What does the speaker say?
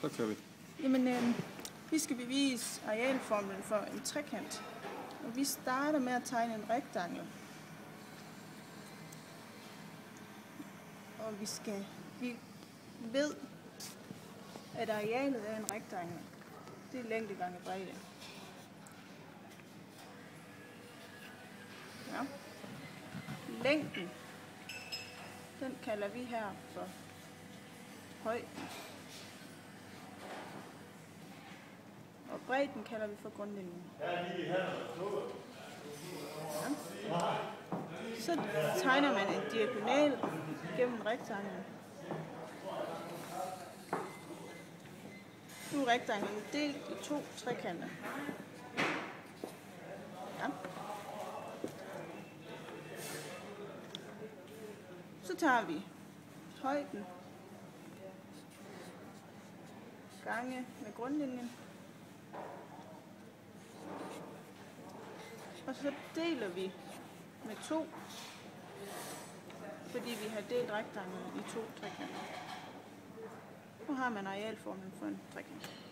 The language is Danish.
Så kører vi. Jamen, vi skal bevise arealformlen for en trekant. Og vi starter med at tegne en rektangel. Og vi ved, at arealet er en rektangel. Det er længde gange bredde. Ja. Længden, den kalder vi her for højden. Og bredden kalder vi for grundlinjen. Ja. Så tegner man en diagonal gennem rektanglen. Nu er rektanglen delt i 2 trekanter. Ja. Så tager vi højden gange med grundlinjen. Og så deler vi med 2, fordi vi har delt rektanglen i 2 trekanter. Nu har man arealformen for en trekant.